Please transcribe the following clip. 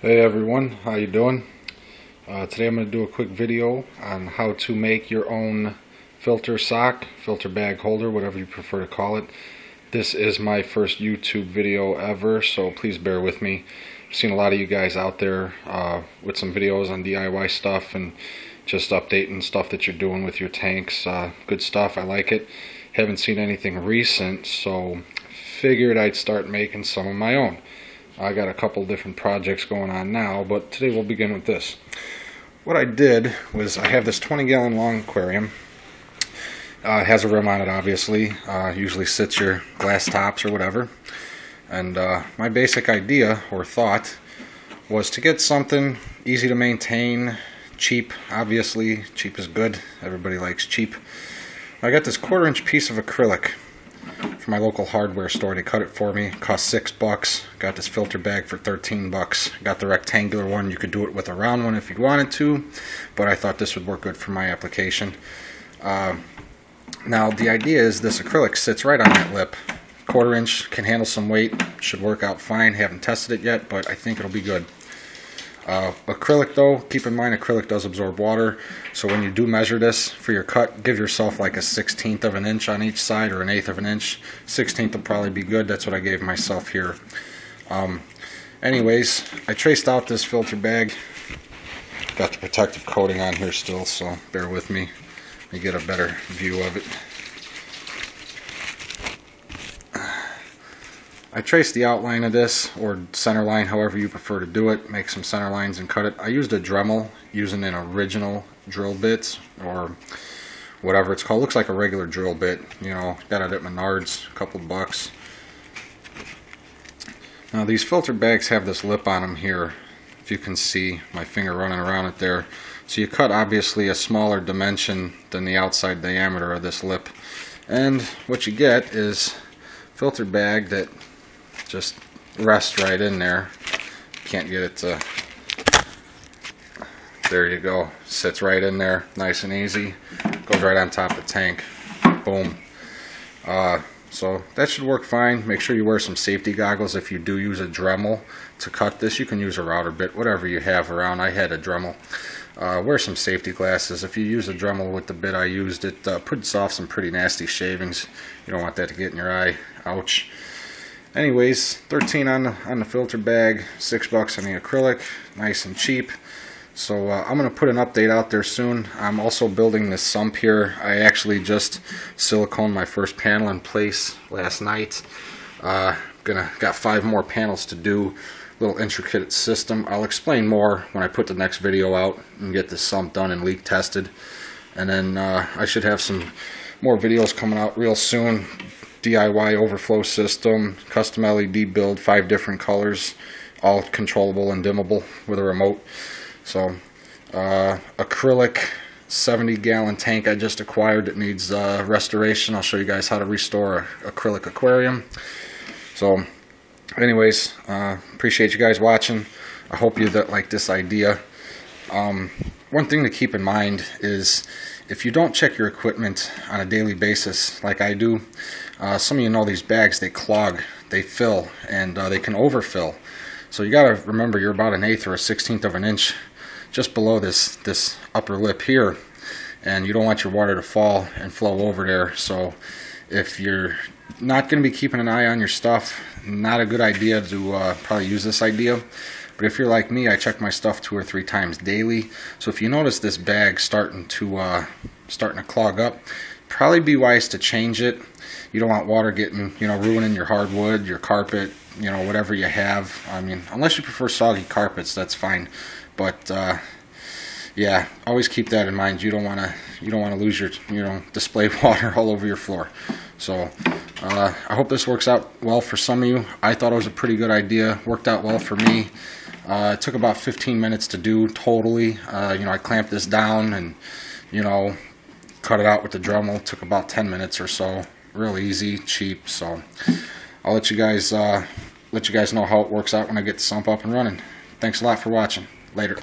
Hey everyone, how you doing? Today I'm going to do a quick video on how to make your own filter sock, filter bag holder, whatever you prefer to call it. This is my first YouTube video ever, so please bear with me. I've seen a lot of you guys out there with some videos on DIY stuff and just updating stuff that you're doing with your tanks. Good stuff, I like it. Haven't seen anything recent, so figured I'd start making some of my own. I got a couple different projects going on now, but today we'll begin with this. What I did was I have this 20-gallon long aquarium. It has a rim on it, obviously. Usually sits your glass tops or whatever. And my basic idea or thought was to get something easy to maintain, cheap. Obviously, cheap is good. Everybody likes cheap. I got this 1/4-inch piece of acrylic from my local hardware store. They cut it for me. It cost $6. Got this filter bag for $13. Got the rectangular one. You could do it with a round one if you wanted to, but I thought this would work good for my application. Now the idea is this acrylic sits right on that lip. 1/4-inch, can handle some weight, should work out fine. Haven't tested it yet, but I think it'll be good. Acrylic though, keep in mind acrylic does absorb water, so when you do measure this for your cut, give yourself like a 1/16 of an inch on each side or an 1/8 of an inch. 1/16 will probably be good. That's what I gave myself here. Anyways, I traced out this filter bag. Got the protective coating on here still, so bear with me. Let me get a better view of it. I traced the outline of this, or center line, however you prefer to do it. Make some center lines and cut it. I used a Dremel using an original drill bit, or whatever it's called. Looks like a regular drill bit. You know, got it at Menards, a couple bucks. Now these filter bags have this lip on them here. If you can see my finger running around it there. So you cut obviously a smaller dimension than the outside diameter of this lip. And what you get is a filter bag that just rests right in there. Can't get it to... There you go. Sits right in there, nice and easy. Goes right on top of the tank. Boom. So that should work fine. Make sure you wear some safety goggles if you do use a Dremel to cut this. You can use a router bit, whatever you have around. I had a Dremel. Wear some safety glasses. If you use a Dremel with the bit I used, it puts off some pretty nasty shavings. You don't want that to get in your eye. Ouch. Anyways, $13 on the filter bag, $6 on the acrylic, nice and cheap. So I'm going to put an update out there soon. I'm also building this sump here. I actually just siliconed my first panel in place last night. Got 5 more panels to do. Little intricate system. I'll explain more when I put the next video out and get this sump done and leak tested. And then I should have some more videos coming out real soon. DIY overflow system, custom LED build, 5 different colors, all controllable and dimmable with a remote. So acrylic 70-gallon tank I just acquired that needs restoration. I'll show you guys how to restore an acrylic aquarium. So anyways, appreciate you guys watching. I hope you like this idea. One thing to keep in mind is if you don't check your equipment on a daily basis like I do, some of you know these bags, they clog, they fill, and they can overfill. So you got to remember you're about an 1/8 or a 1/16 of an inch just below this upper lip here, and you don't want your water to fall and flow over there. So if you're not going to be keeping an eye on your stuff, not a good idea to probably use this idea. But if you're like me, I check my stuff 2 or 3 times daily. So if you notice this bag starting to clog up, probably be wise to change it. You don't want water getting, ruining your hardwood, your carpet, whatever you have. I mean, unless you prefer soggy carpets, that's fine. But yeah, always keep that in mind. You don't want to lose your display water all over your floor. So I hope this works out well for some of you. I thought it was a pretty good idea. Worked out well for me. It took about 15 minutes to do totally. I clamped this down and cut it out with the Dremel. Took about 10 minutes or so. Real easy, cheap. So I'll let you guys know how it works out when I get the sump up and running. Thanks a lot for watching. Later.